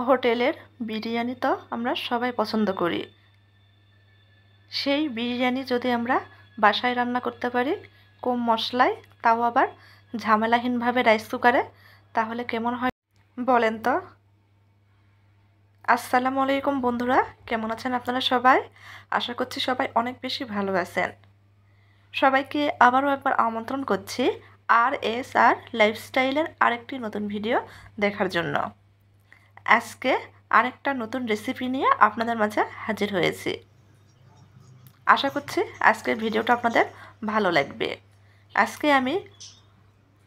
হোটেলের বিরিয়ানি তো আমরা সবাই পছন্দ করি। সেই বিরিয়ানি যদি আমরা বাসায় রান্না করতে পারি কম মশলায়, তাও আবার ঝামেলাহীনভাবে রাইস কুকারে, তাহলে কেমন হয় বলেন তো? আসসালামু আলাইকুম বন্ধুরা, কেমন আছেন আপনারা সবাই? আশা করছি সবাই অনেক বেশি ভালো আছেন। সবাইকে আবারও একবার আমন্ত্রণ করছি আর লাইফস্টাইলের আরেকটি নতুন ভিডিও দেখার জন্য। আজকে আরেকটা নতুন রেসিপি নিয়ে আপনাদের মাঝে হাজির হয়েছি। আশা করছি আজকের ভিডিওটা আপনাদের ভালো লাগবে। আজকে আমি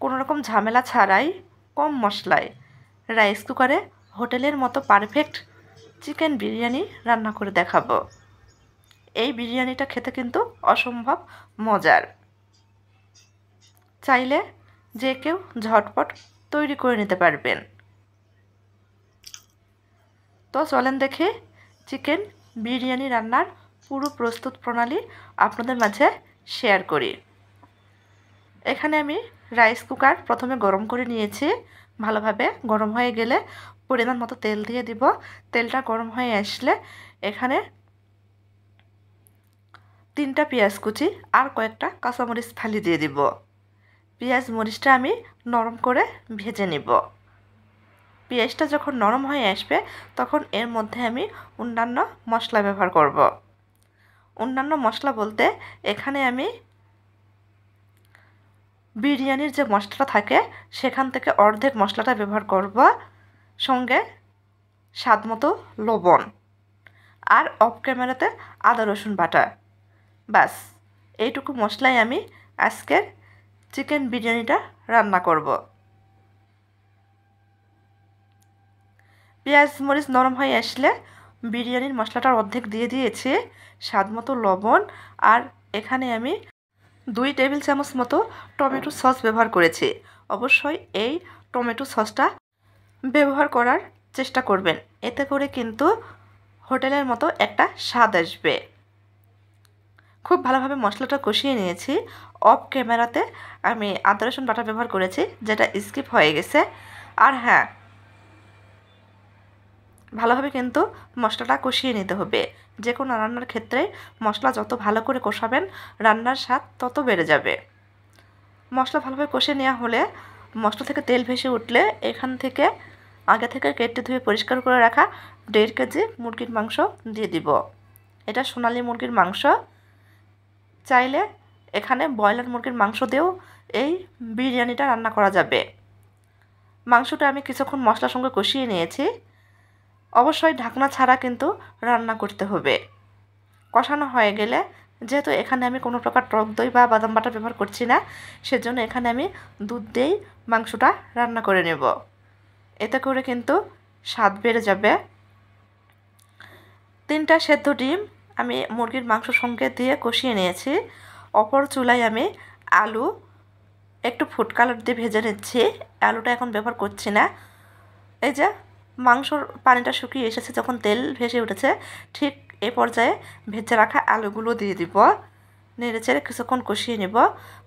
কোনো রকম ঝামেলা ছাড়াই কম মশলায় রাইস কুকারে হোটেলের মতো পারফেক্ট চিকেন বিরিয়ানি রান্না করে দেখাবো। এই বিরিয়ানিটা খেতে কিন্তু অসম্ভব মজার। চাইলে যে কেউ ঝটপট তৈরি করে নিতে পারবেন। তো চলেন দেখে চিকেন বিরিয়ানি রান্নার পুরো প্রস্তুত প্রণালী আপনাদের মাঝে শেয়ার করি। এখানে আমি রাইস কুকার প্রথমে গরম করে নিয়েছি। ভালোভাবে গরম হয়ে গেলে পরিমাণ মতো তেল দিয়ে দিব। তেলটা গরম হয়ে আসলে এখানে 3টা পেঁয়াজ কুচি আর কয়েকটা কাঁচামরিচ ফালি দিয়ে দিব। পেঁয়াজ মরিচটা আমি নরম করে ভেজে নিব। পেঁয়াজটা যখন নরম হয়ে আসবে তখন এর মধ্যে আমি অন্যান্য মশলা ব্যবহার করব। অন্যান্য মশলা বলতে এখানে আমি বিরিয়ানির যে মশলাটা থাকে সেখান থেকে অর্ধেক মশলাটা ব্যবহার করব, সঙ্গে স্বাদমতো লবণ আর অফ ক্যামেরাতে আদা রসুন বাটা। বাস এইটুকু মশলাই আমি আজকের চিকেন বিরিয়ানিটা রান্না করব। পেঁয়াজ মরিচ নরম হয়ে আসলে বিরিয়ানির মশলাটার অর্ধেক দিয়ে দিয়েছি, স্বাদমতো লবণ, আর এখানে আমি 2 টেবিল চামচ মতো টমেটো সস ব্যবহার করেছি। অবশ্যই এই টমেটো সসটা ব্যবহার করার চেষ্টা করবেন, এতে করে কিন্তু হোটেলের মতো একটা স্বাদ আসবে। খুব ভালোভাবে মশলাটা কষিয়ে নিয়েছি। অফ ক্যামেরাতে আমি আদা রসুন বাটা ব্যবহার করেছি, যেটা স্কিপ হয়ে গেছে। আর হ্যাঁ, ভালোভাবে কিন্তু মশলাটা কষিয়ে নিতে হবে। যে কোনো রান্নার ক্ষেত্রে মশলা যত ভালো করে কষাবেন রান্নার স্বাদ তত বেড়ে যাবে। মশলা ভালোভাবে কষে নেওয়া হলে মশলা থেকে তেল ভেসে উঠলে এখান থেকে আগে থেকে কেটে ধুয়ে পরিষ্কার করে রাখা 1.5 কেজি মুরগির মাংস দিয়ে দিব। এটা সোনালী মুরগির মাংস। চাইলে এখানে ব্রয়লার মুরগির মাংস দিয়েও এই বিরিয়ানিটা রান্না করা যাবে। মাংসটা আমি কিছুক্ষণ মশলার সঙ্গে কষিয়ে নিয়েছি। অবশ্যই ঢাকনা ছাড়া কিন্তু রান্না করতে হবে। কষানো হয়ে গেলে, যেহেতু এখানে আমি কোনো প্রকার টক দই বা বাদাম বাটা ব্যবহার করছি না, সেজন্য এখানে আমি দুধ দিয়েই মাংসটা রান্না করে নেব। এতে করে কিন্তু স্বাদ বেড়ে যাবে। 3টা সেদ্ধ ডিম আমি মুরগির মাংসর সঙ্গে দিয়ে কষিয়ে নিয়েছি। অপর চুলায় আমি আলু একটু ফুড কালার দিয়ে ভেজে নিচ্ছি। আলুটা এখন ব্যবহার করছি না। এই যে মাংসর পানিটা শুকিয়ে এসেছে, যখন তেল ভেসে উঠেছে ঠিক এ পর্যায়ে ভেজে রাখা আলুগুলো দিয়ে দিব। নেড়ে চেড়ে কিছুক্ষণ কষিয়ে নেব।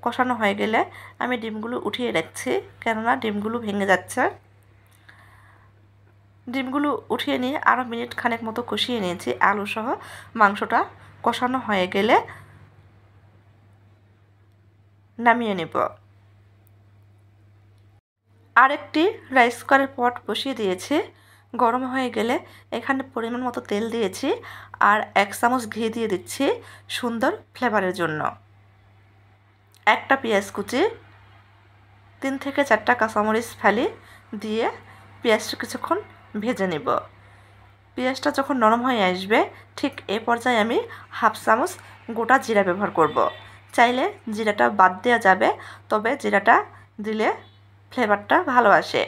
কষানো হয়ে গেলে আমি ডিমগুলো উঠিয়ে রাখছি, কেননা ডিমগুলো ভেঙে যাচ্ছে। ডিমগুলো উঠিয়ে নিয়ে আরও মিনিট খানেক মতো কষিয়ে নিয়েছি আলু সহ। মাংসটা কষানো হয়ে গেলে নামিয়ে নেব। আরেকটি রাইস কুকারের পট বসিয়ে দিয়েছি। গরম হয়ে গেলে এখানে পরিমাণ মতো তেল দিয়েছি আর 1 চামচ ঘি দিয়ে দিচ্ছি সুন্দর ফ্লেভারের জন্য। একটা পেঁয়াজ কুচি, 3 থেকে 4টা কাঁচামরিচ ফালি দিয়ে পেঁয়াজটা কিছুক্ষণ ভেজে নেব। পেঁয়াজটা যখন নরম হয়ে আসবে ঠিক এ পর্যায়ে আমি 1/2 চামচ গোটা জিরা ব্যবহার করব। চাইলে জিরাটা বাদ দেওয়া যাবে, তবে জিরাটা দিলে ফ্লেভারটা ভালো আসে।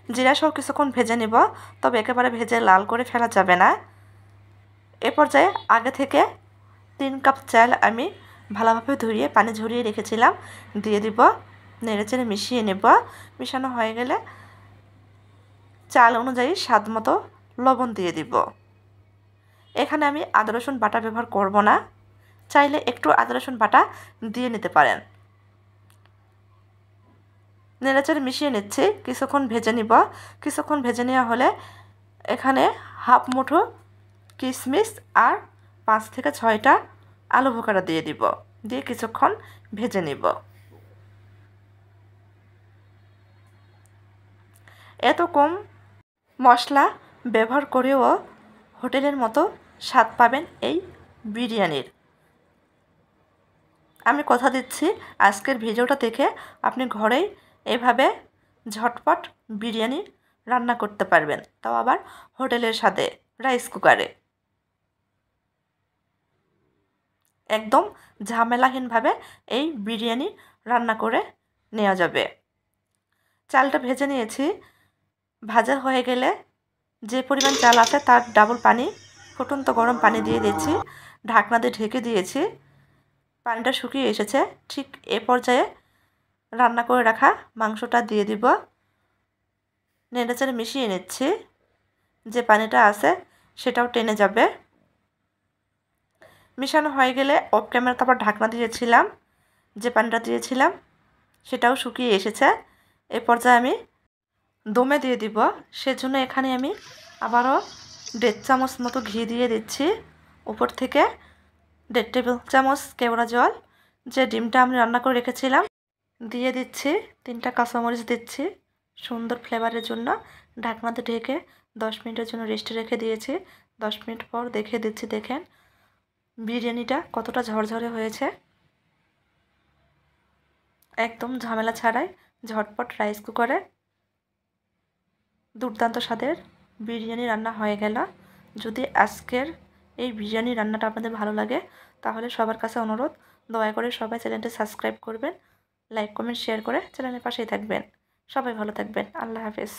জিরা সহ কিছুক্ষণ ভেজে নেব, তবে একেবারে ভেজে লাল করে ফেলা যাবে না। এ পর্যায়ে আগে থেকে 3 কাপ চাল আমি ভালোভাবে ধুয়ে পানি ঝরিয়ে রেখেছিলাম দিয়ে দিব। নেড়েচেড়ে মিশিয়ে নেব। মিশানো হয়ে গেলে চাল অনুযায়ী স্বাদ মতো লবণ দিয়ে দিব। এখানে আমি আদা রসুন বাটা ব্যবহার করব না, চাইলে একটু আদা রসুন বাটা দিয়ে নিতে পারেন। নেড়েচেড়ে মিশিয়ে নিচ্ছি, কিছুক্ষণ ভেজে নিব। কিছুক্ষণ ভেজে নেওয়া হলে এখানে হাফ মুঠো কিশমিশ আর 5 থেকে 6টা আলু বোখরা দিয়ে দিব, দিয়ে কিছুক্ষণ ভেজে নিব। এত কম মশলা ব্যবহার করেও হোটেলের মতো স্বাদ পাবেন এই বিরিয়ানির। আমি কথা দিচ্ছি, আজকের ভিডিওটা দেখে আপনি ঘরেই এভাবে ঝটপট বিরিয়ানি রান্না করতে পারবেন, তাও আবার হোটেলের স্বাদে, রাইস কুকারে। একদম ঝামেলাহীনভাবে এই বিরিয়ানি রান্না করে নেওয়া যাবে। চালটা ভেজে নিয়েছি। ভাজা হয়ে গেলে যে পরিমাণ চাল আছে তার ডাবল পানি, ফুটন্ত গরম পানি দিয়ে দিচ্ছি। ঢাকনা দিয়ে ঢেকে দিয়েছি। পানিটা শুকিয়ে এসেছে। ঠিক এ পর্যায়ে রান্না করে রাখা মাংসটা দিয়ে দিব। নেড়েচেড়ে মিশিয়ে নিচ্ছি। যে পানিটা আছে সেটাও টেনে যাবে। মিশানো হয়ে গেলে অফ ক্যামেরাতে আবার ঢাকনা দিয়েছিলাম, যে পানিটা দিয়েছিলাম সেটাও শুকিয়ে এসেছে। এ পর্যায়ে আমি দমে দিয়ে দিব। সেজন্য এখানে আমি আবারও 1.5 চামচ মতো ঘি দিয়ে দিচ্ছি। উপর থেকে 1.5 টেবিল চামচ কেওড়া জল, যে ডিমটা আমি রান্না করে রেখেছিলাম দিয়ে দিচ্ছি। 3টা কাঁচামরিচ দিচ্ছি সুন্দর ফ্লেভারের জন্য। ঢাকনাতে ঢেকে 10 মিনিটের জন্য রেস্টে রেখে দিয়েছি। 10 মিনিট পর দেখে দিচ্ছি, দেখেন বিরিয়ানিটা কতটা ঝরঝরে হয়েছে। একদম ঝামেলা ছাড়াই ঝটপট রাইস কুকারে দুর্দান্ত স্বাদের বিরিয়ানি রান্না হয়ে গেল। যদি আজকের এই বিরিয়ানি রান্নাটা আপনাদের ভালো লাগে তাহলে সবার কাছে অনুরোধ, দয়া করে সবাই চ্যানেলটি সাবস্ক্রাইব করবেন, লাইক কমেন্ট শেয়ার করে চ্যানেলের পাশেই থাকবেন। সবাই ভালো থাকবেন। আল্লাহ হাফেজ।